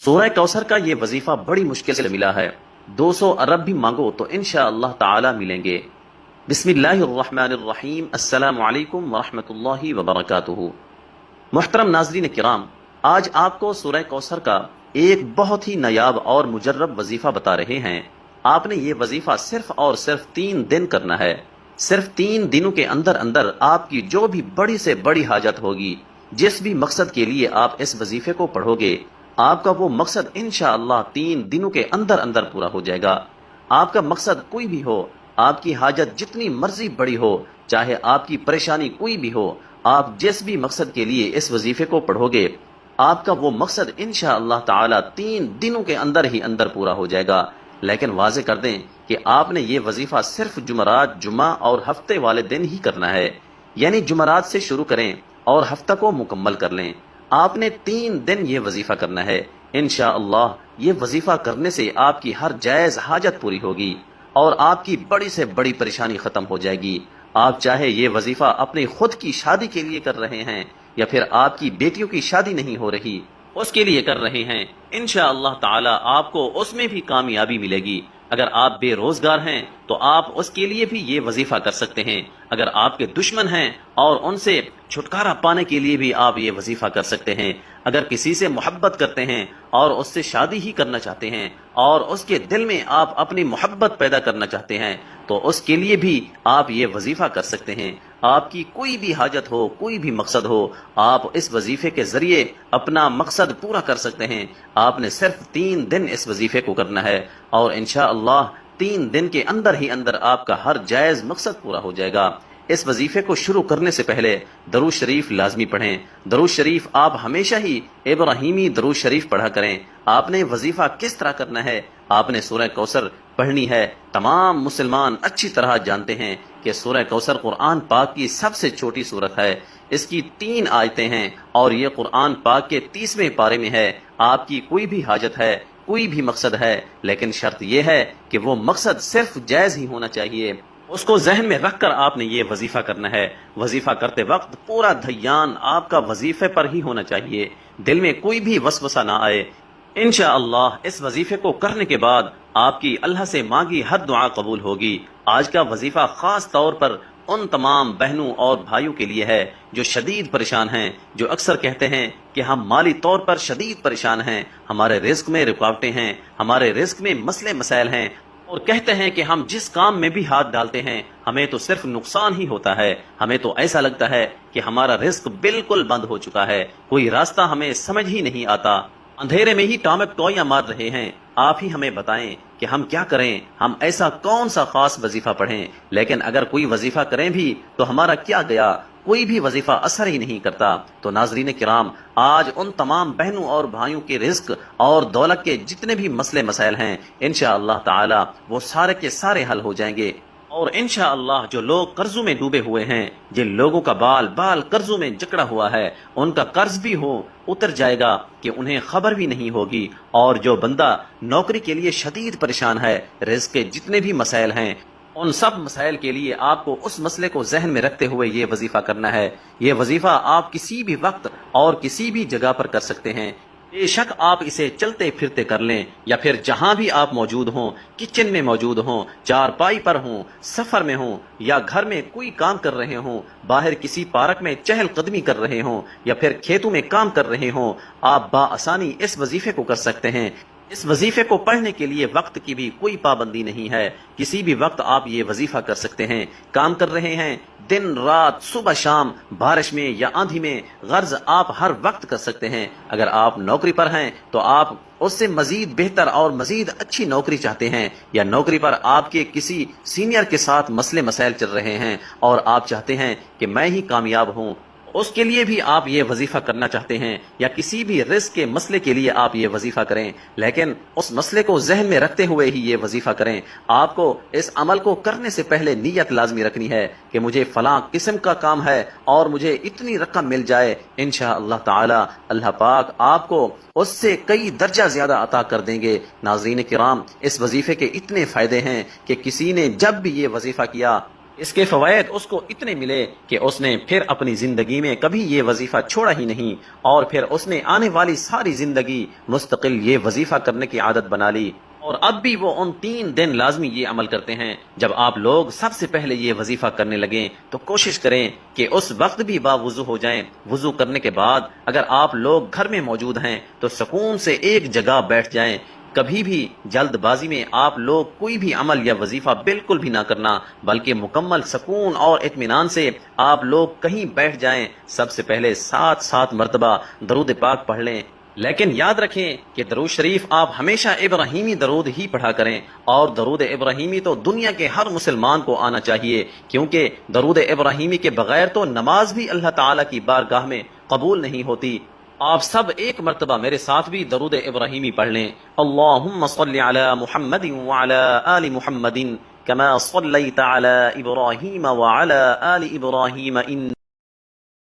سورہ کوثر کا یہ وظیفہ بڑی مشکل سے ملا ہے۔ 200 ارب بھی مانگو تو انشاءاللہ تعالی ملیں گے۔ بسم اللہ الرحمن الرحیم۔ السلام علیکم ورحمۃ اللہ وبرکاتہ۔ محترم ناظرین کرام، آج آپ کو سورہ کوثر کا ایک بہت ہی نایاب اور مجرب وظیفہ بتا رہے ہیں۔ آپ نے یہ وظیفہ صرف اور صرف 3 دن کرنا ہے۔ صرف 3 دنوں کے اندر اندر آپ کی جو بھی بڑی سے بڑی حاجت ہوگی، جس بھی مقصد کے لیے آپ اس وظیفے کو پڑھو گے، آپ کا وہ مقصد انشاءاللہ 3 دنوں کے اندر اندر پورا ہو جائے گا۔ آپ کا مقصد کوئی بھی ہو، آپ کی حاجت جتنی مرضی بڑی ہو، چاہے آپ کی پریشانی کوئی بھی ہو، آپ جس بھی مقصد کے لیے اس وظیفے کو پڑھو گے، آپ کا وہ مقصد انشاءاللہ تعالی 3 دنوں کے اندر ہی اندر پورا ہو جائے گا۔ لیکن واضح کر دیں کہ آپ نے یہ وظیفہ صرف جمعرات، جمعہ اور ہفتے والے دن ہی کرنا ہے، یعنی جمعرات سے شروع کریں اور ہفتہ کو مکمل کر لیں۔ آپ نے 3 دن یہ وظیفہ کرنا ہے۔ انشاءاللہ یہ وظیفہ کرنے سے آپ کی ہر جائز حاجت پوری ہوگی اور آپ کی بڑی سے بڑی پریشانی ختم ہو جائے گی۔ آپ چاہے یہ وظیفہ اپنی خود کی شادی کے لیے کر رہے ہیں یا پھر آپ کی بیٹیوں کی شادی نہیں ہو رہی، اس کے لیے کر رہے ہیں، انشاءاللہ تعالی آپ کو اس میں بھی کامیابی ملے گی۔ اگر آپ بے روزگار ہیں تو آپ اس کے لیے بھی یہ وظیفہ کر سکتے ہیں۔ اگر آپ کے دشمن ہیں اور ان سے چھٹکارا پانے کے لیے بھی آپ یہ وظیفہ کر سکتے ہیں۔ اگر کسی سے محبت کرتے ہیں اور اس سے شادی ہی کرنا چاہتے ہیں اور اس کے دل میں آپ اپنی محبت پیدا کرنا چاہتے ہیں تو اس کے لیے بھی آپ یہ وظیفہ کر سکتے ہیں۔ آپ کی کوئی بھی حاجت ہو، کوئی بھی مقصد ہو، آپ اس وظیفے کے ذریعے اپنا مقصد پورا کر سکتے ہیں۔ آپ نے صرف 3 دن اس وظیفے کو کرنا ہے اور انشاءاللہ 3 دن کے اندر ہی اندر آپ کا ہر جائز مقصد پورا ہو جائے گا۔ اس وظیفے کو شروع کرنے سے پہلے درود شریف لازمی پڑھیں۔ درود شریف آپ ہمیشہ ہی ابراہیمی درود شریف پڑھا کریں۔ آپ نے وظیفہ کس طرح کرنا ہے؟ آپ نے سورہ کوثر پڑھنی ہے۔ تمام مسلمان اچھی طرح جانتے ہیں کہ سورہ کوثر قرآن پاک کی سب سے چھوٹی سورت ہے۔ اس کی 3 آیتیں ہیں اور یہ قرآن پاک کے 30ویں پارے میں ہے۔ آپ کی کوئی بھی حاجت ہے، کوئی بھی مقصد ہے، لیکن شرط یہ ہے کہ وہ مقصد صرف جائز ہی ہونا چاہیے۔ اس کو ذہن میں رکھ کر آپ نے یہ وظیفہ کرنا ہے۔ وظیفہ کرتے وقت پورا دھیان آپ کا وظیفے پر ہی ہونا چاہیے، دل میں کوئی بھی وسوسہ نہ آئے۔ انشاءاللہ اس وظیفے کو کرنے کے بعد آپ کی اللہ سے مانگی ہر دعا قبول ہوگی۔ آج کا وظیفہ خاص طور پر ان تمام بہنوں اور بھائیوں کے لیے ہے جو شدید پریشان ہیں، جو اکثر کہتے ہیں کہ ہم مالی طور پر شدید پریشان ہیں، ہمارے رزق میں رکاوٹیں ہیں، ہمارے رزق میں مسئلے مسائل ہیں، اور کہتے ہیں کہ ہم جس کام میں بھی ہاتھ ڈالتے ہیں ہمیں تو صرف نقصان ہی ہوتا ہے، ہمیں تو ایسا لگتا ہے کہ ہمارا رزق بالکل بند ہو چکا ہے، کوئی راستہ ہمیں سمجھ ہی نہیں آتا، اندھیرے میں ہی ٹامک ٹوئیاں مار رہے ہیں۔ آپ ہی ہمیں بتائیں کہ ہم کیا کریں، ہم ایسا کون سا خاص وظیفہ پڑھیں؟ لیکن اگر کوئی وظیفہ کریں بھی تو ہمارا کیا گیا، کوئی بھی وظیفہ اثر ہی نہیں کرتا۔ تو ناظرین کرام، آج ان تمام بہنوں اور بھائیوں کے رزق اور دولت کے جتنے بھی مسئلے مسائل ہیں انشاءاللہ تعالی وہ سارے کے سارے حل ہو جائیں گے، اور انشاءاللہ جو لوگ قرضوں میں ڈوبے ہوئے ہیں، جن لوگوں کا بال بال قرضوں میں جکڑا ہوا ہے، ان کا قرض بھی اتر جائے گا کہ انہیں خبر بھی نہیں ہوگی، اور جو بندہ نوکری کے لیے شدید پریشان ہے، رزق کے جتنے بھی مسائل ہیں، ان سب مسائل کے لیے آپ کو اس مسئلے کو ذہن میں رکھتے ہوئے یہ وظیفہ کرنا ہے۔ یہ وظیفہ آپ کسی بھی وقت اور کسی بھی جگہ پر کر سکتے ہیں۔ بے شک آپ اسے چلتے پھرتے کر لیں یا پھر جہاں بھی آپ موجود ہوں، کچن میں موجود ہوں، چارپائی پر ہوں، سفر میں ہوں، یا گھر میں کوئی کام کر رہے ہوں، باہر کسی پارک میں چہل قدمی کر رہے ہوں، یا پھر کھیتوں میں کام کر رہے ہوں، آپ بآسانی اس وظیفے کو کر سکتے ہیں۔ اس وظیفے کو پڑھنے کے لیے وقت کی بھی کوئی پابندی نہیں ہے، کسی بھی وقت آپ یہ وظیفہ کر سکتے ہیں۔ کام کر رہے ہیں، دن رات، صبح شام، بارش میں یا آندھی میں، غرض آپ ہر وقت کر سکتے ہیں۔ اگر آپ نوکری پر ہیں تو آپ اس سے مزید بہتر اور مزید اچھی نوکری چاہتے ہیں، یا نوکری پر آپ کے کسی سینئر کے ساتھ مسئلے مسائل چل رہے ہیں اور آپ چاہتے ہیں کہ میں ہی کامیاب ہوں، اس کے لیے بھی آپ یہ وظیفہ کرنا چاہتے ہیں، یا کسی بھی رزق کے مسئلے کے لیے آپ یہ وظیفہ کریں، لیکن اس مسئلے کو ذہن میں رکھتے ہوئے ہی یہ وظیفہ کریں۔ آپ کو اس عمل کو کرنے سے پہلے نیت لازمی رکھنی ہے کہ مجھے فلاں قسم کا کام ہے اور مجھے اتنی رقم مل جائے، انشاءاللہ تعالی اللہ پاک آپ کو اس سے کئی درجہ زیادہ عطا کر دیں گے۔ ناظرین کرام، اس وظیفے کے اتنے فائدے ہیں کہ کسی نے جب بھی یہ وظیفہ کیا اس کے فوائد اس کو اتنے ملے کہ اس نے پھر اپنی زندگی میں کبھی یہ وظیفہ چھوڑا ہی نہیں، اور پھر اس نے آنے والی ساری زندگی مستقل یہ وظیفہ کرنے کی عادت بنا لی، اور اب بھی وہ ان 3 دن لازمی یہ عمل کرتے ہیں۔ جب آپ لوگ سب سے پہلے یہ وظیفہ کرنے لگیں تو کوشش کریں کہ اس وقت بھی باوضو ہو جائیں۔ وضو کرنے کے بعد اگر آپ لوگ گھر میں موجود ہیں تو سکون سے ایک جگہ بیٹھ جائیں۔ کبھی بھی جلد بازی میں آپ لوگ کوئی بھی عمل یا وظیفہ بالکل بھی نہ کرنا، بلکہ مکمل سکون اور اطمینان سے آپ لوگ کہیں بیٹھ جائیں۔ سب سے پہلے 7 مرتبہ درود پاک پڑھ لیں، لیکن یاد رکھیں کہ درود شریف آپ ہمیشہ ابراہیمی درود ہی پڑھا کریں، اور درود ابراہیمی تو دنیا کے ہر مسلمان کو آنا چاہیے، کیونکہ درود ابراہیمی کے بغیر تو نماز بھی اللہ تعالیٰ کی بارگاہ میں قبول نہیں ہوتی۔ آپ سب ایک مرتبہ میرے ساتھ بھی درود ابراہیمی پڑھ لیں۔ اللہم صلی علی محمد وعلی آل محمد کما صلیت علی ابراہیم وعلی آل ابراہیم